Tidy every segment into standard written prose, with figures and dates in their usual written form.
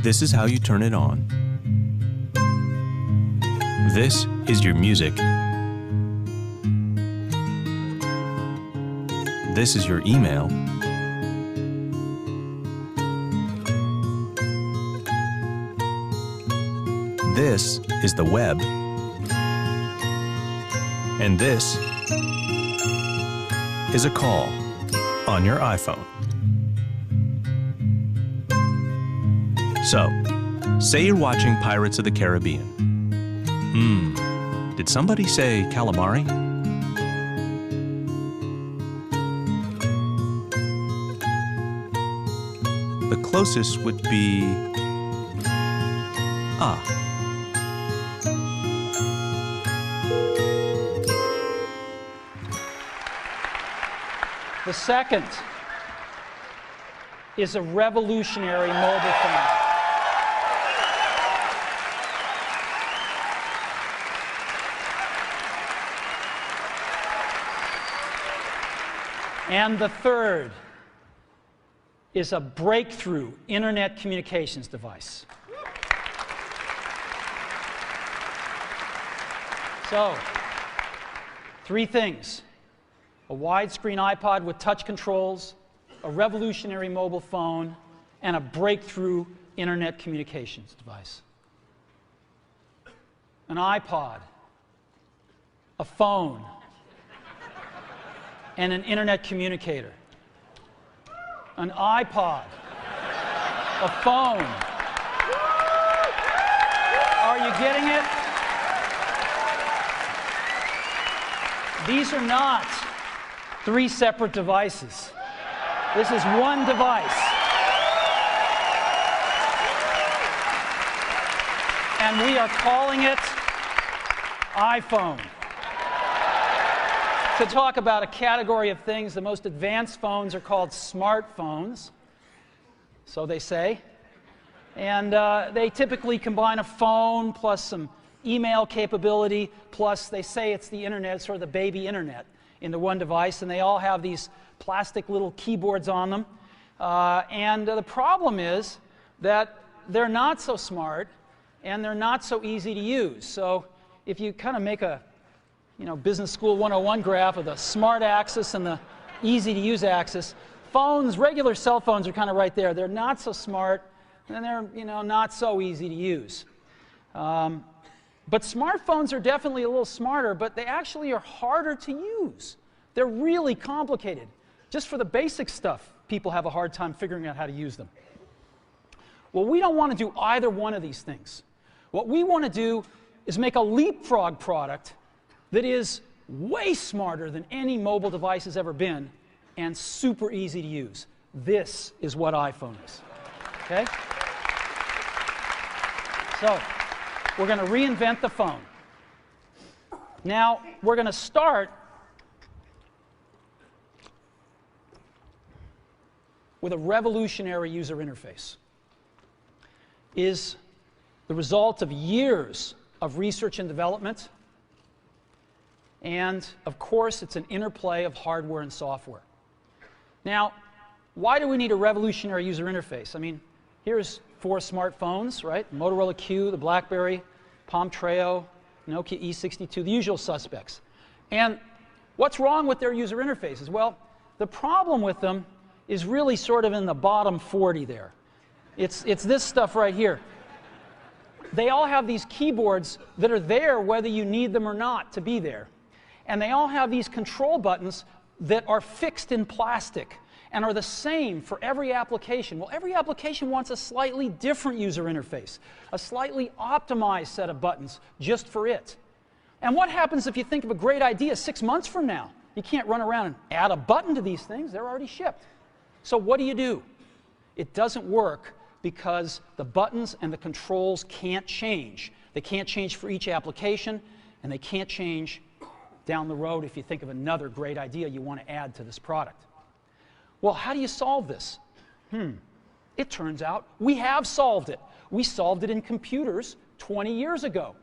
This is how you turn it on. This is your music. This is your email. This is the web. And this is a call on your iPhone. So, say you're watching Pirates of the Caribbean. Did somebody say calamari? The closest would be... The second is a revolutionary mobile phone. And the third is a breakthrough internet communications device. So, three things: a widescreen iPod with touch controls, a revolutionary mobile phone, and a breakthrough internet communications device. An iPod, a phone, and an internet communicator. An iPod, a phone. Are you getting it? These are not three separate devices. This is one device. And we are calling it iPhone. To talk about a category of things, the most advanced phones are called smartphones, so they say. And they typically combine a phone plus some email capability, plus they say it's the internet, sort of the baby internet, into one device, and they all have these plastic little keyboards on them. And the problem is that they're not so smart, and they're not so easy to use. So if you kind of make a Business School 101 graph of the smart axis and the easy-to-use axis, phones, regular cell phones are kind of right there. They're not so smart, and they're not so easy to use. But smartphones are definitely a little smarter, but they actually are harder to use. They're really complicated. Just for the basic stuff, people have a hard time figuring out how to use them. Well, we don't want to do either one of these things. What we want to do is make a leapfrog product that is way smarter than any mobile device has ever been and super easy to use. This is what iPhone is. Okay? So, we're going to reinvent the phone. Now, we're going to start with a revolutionary user interface. It is the result of years of research and development. And, of course, it's an interplay of hardware and software. Now, why do we need a revolutionary user interface? I mean, here's 4 smartphones, right? Motorola Q, the BlackBerry, Palm Treo, Nokia E62, the usual suspects. And what's wrong with their user interfaces? Well, the problem with them is really sort of in the bottom 40 there. It's this stuff right here. They all have these keyboards that are there whether you need them or not to be there. And they all have these control buttons that are fixed in plastic and are the same for every application. Well, every application wants a slightly different user interface, a slightly optimized set of buttons just for it. And what happens if you think of a great idea 6 months from now? You can't run around and add a button to these things. They're already shipped. So what do? It doesn't work because the buttons and the controls can't change. They can't change for each application, and they can't change down the road if you think of another great idea you want to add to this product. Well, how do you solve this? It turns out we have solved it. We solved it in computers 20 years ago.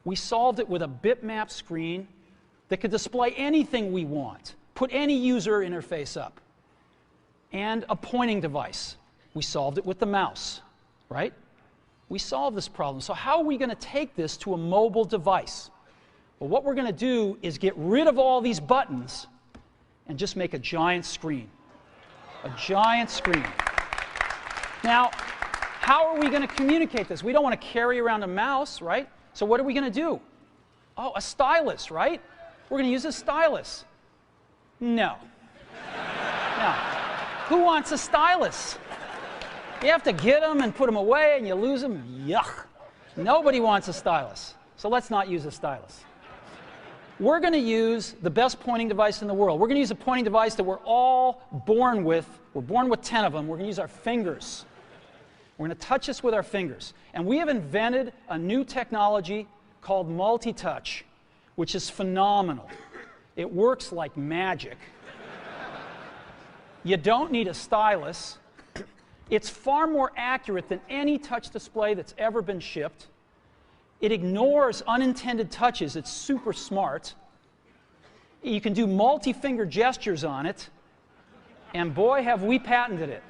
We solved it with a bitmap screen that could display anything we want, put any user interface up, and a pointing device. We solved it with the mouse. right? We solve this problem. So how are we going to take this to a mobile device? Well, what we're going to do is get rid of all these buttons and just make a giant screen. A giant screen. Now, how are we going to communicate this? We don't want to carry around a mouse, right? So what are we going to do? Oh, a stylus, right? We're going to use a stylus. No. No. Who wants a stylus? You have to get them and put them away and you lose them. Yuck. Nobody wants a stylus. So let's not use a stylus. We're going to use the best pointing device in the world. We're going to use a pointing device that we're all born with. We're born with 10 of them. We're going to use our fingers. We're going to touch this with our fingers. And we have invented a new technology called multi-touch, which is phenomenal. It works like magic. You don't need a stylus. It's far more accurate than any touch display that's ever been shipped. It ignores unintended touches. It's super smart. You can do multi-finger gestures on it. And boy, have we patented it.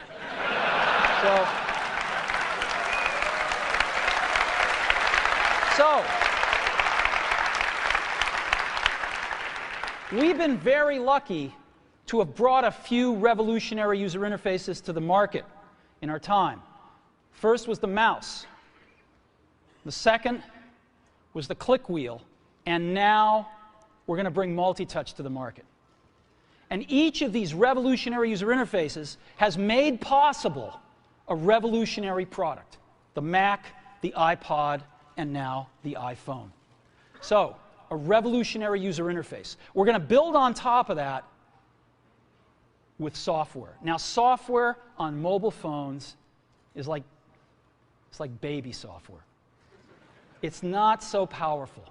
So, we've been very lucky to have brought a few revolutionary user interfaces to the market in our time. First was the mouse. The second was the click wheel. And now we're going to bring multi-touch to the market. And each of these revolutionary user interfaces has made possible a revolutionary product. The Mac, the iPod, and now the iPhone. So, a revolutionary user interface. We're going to build on top of that with software. Now, software on mobile phones is like, it's like baby software. It's not so powerful.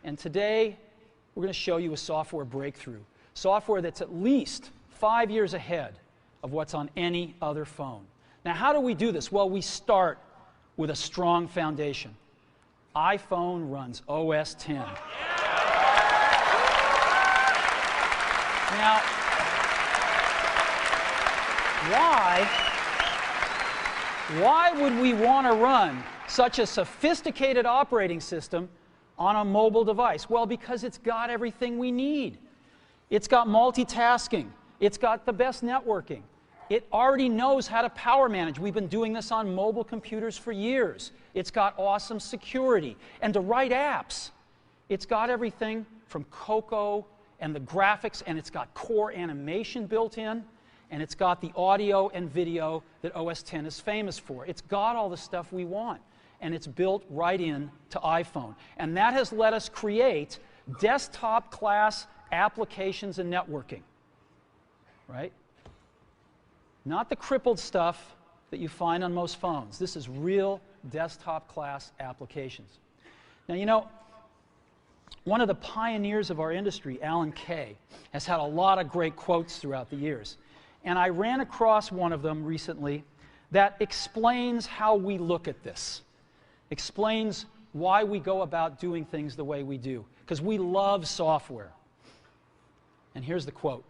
And today, we're going to show you a software breakthrough. Software that's at least 5 years ahead of what's on any other phone. Now, how do we do this? Well, we start with a strong foundation. iPhone runs OS X. Now, why would we want to run such a sophisticated operating system on a mobile device? Well, because it's got everything we need. It's got multitasking. It's got the best networking. It already knows how to power manage. We've been doing this on mobile computers for years. It's got awesome security. And to write apps, it's got everything from Cocoa and the graphics, and it's got core animation built in, and it's got the audio and video that OS X is famous for. It's got all the stuff we want, and it's built right in to iPhone. And that has let us create desktop-class applications and networking, right? Not the crippled stuff that you find on most phones. This is real desktop-class applications. Now, you know, one of the pioneers of our industry, Alan Kay, has had a lot of great quotes throughout the years. And I ran across one of them recently that explains how we look at this, explains why we go about doing things the way we do, because we love software. And here's the quote.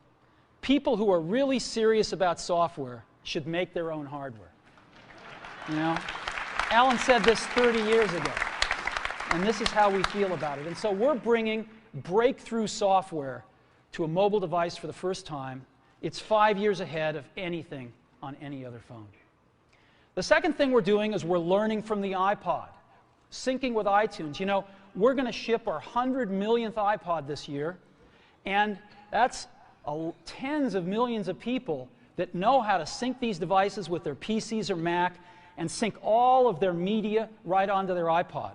People who are really serious about software should make their own hardware. You know? Alan said this 30 years ago. And this is how we feel about it. And so we're bringing breakthrough software to a mobile device for the first time. It's 5 years ahead of anything on any other phone. The second thing we're doing is we're learning from the iPod, syncing with iTunes. You know, we're going to ship our 100 millionth iPod this year, and that's tens of millions of people that know how to sync these devices with their PCs or Mac and sync all of their media right onto their iPod,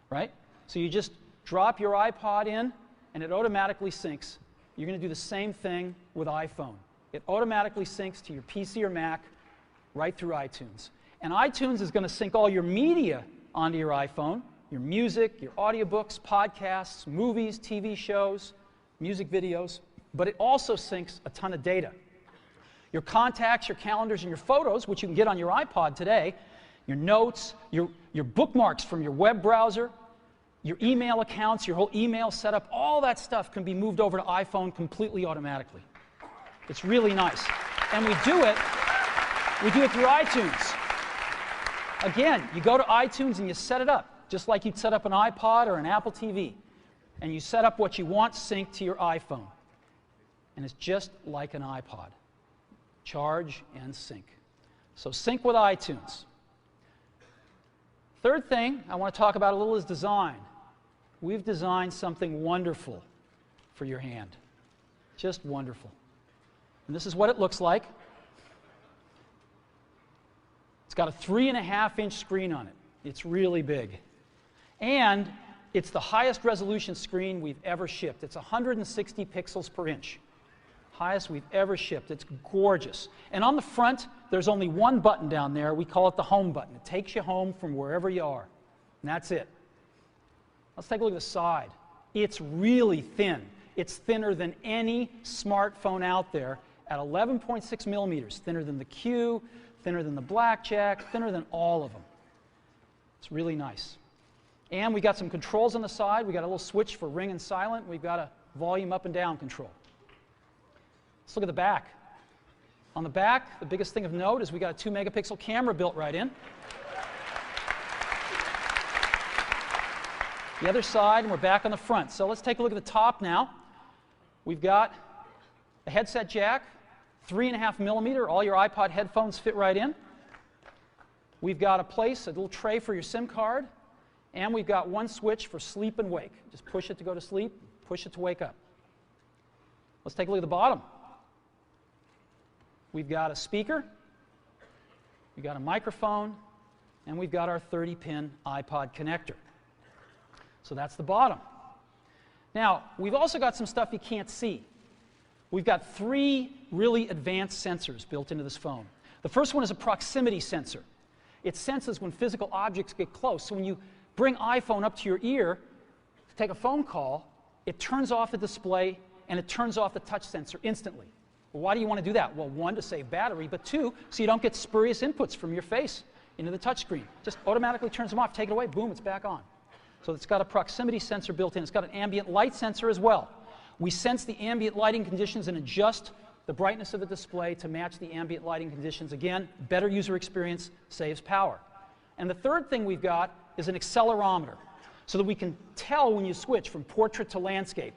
right? So you just drop your iPod in, and it automatically syncs. You're going to do the same thing with iPhone. It automatically syncs to your PC or Mac right through iTunes. And iTunes is going to sync all your media onto your iPhone, your music, your audiobooks, podcasts, movies, TV shows, music videos, but it also syncs a ton of data. Your contacts, your calendars, and your photos, which you can get on your iPod today, your notes, your bookmarks from your web browser, your email accounts, your whole email setup, all that stuff can be moved over to iPhone completely automatically. It's really nice. And we do it through iTunes. Again, you go to iTunes and you set it up, just like you'd set up an iPod or an Apple TV. And you set up what you want synced to your iPhone. And it's just like an iPod. Charge and sync. So sync with iTunes. Third thing I want to talk about a little is design. We've designed something wonderful for your hand. Just wonderful. And this is what it looks like. It's got a 3.5-inch screen on it. It's really big. And it's the highest resolution screen we've ever shipped. It's 160 pixels per inch. Highest we've ever shipped. It's gorgeous. And on the front, there's only one button down there. We call it the home button. It takes you home from wherever you are. And that's it. Let's take a look at the side. It's really thin. It's thinner than any smartphone out there at 11.6 millimeters. Thinner than the Q, thinner than the Blackjack, thinner than all of them. It's really nice. And we got some controls on the side. We got a little switch for ring and silent. We've got a volume up and down control. Let's look at the back. On the back, the biggest thing of note is we got a 2-megapixel camera built right in. The other side, and we're back on the front. So let's take a look at the top now. We've got a headset jack, 3.5 millimeter. All your iPod headphones fit right in. We've got a little tray for your SIM card. And we've got one switch for sleep and wake. Just push it to go to sleep, push it to wake up. Let's take a look at the bottom. We've got a speaker, we've got a microphone, and we've got our 30-pin iPod connector. So that's the bottom. Now, we've also got some stuff you can't see. We've got 3 really advanced sensors built into this phone. The first one is a proximity sensor. It senses when physical objects get close. So when you bring iPhone up to your ear to take a phone call, it turns off the display and it turns off the touch sensor instantly. Well, why do you want to do that? Well, 1, to save battery, but 2, so you don't get spurious inputs from your face into the touch screen. Just automatically turns them off, take it away, boom, it's back on. So it's got a proximity sensor built in. It's got an ambient light sensor as well. We sense the ambient lighting conditions and adjust the brightness of the display to match the ambient lighting conditions. Again, better user experience, saves power. And the third thing we've got is an accelerometer, so that we can tell when you switch from portrait to landscape.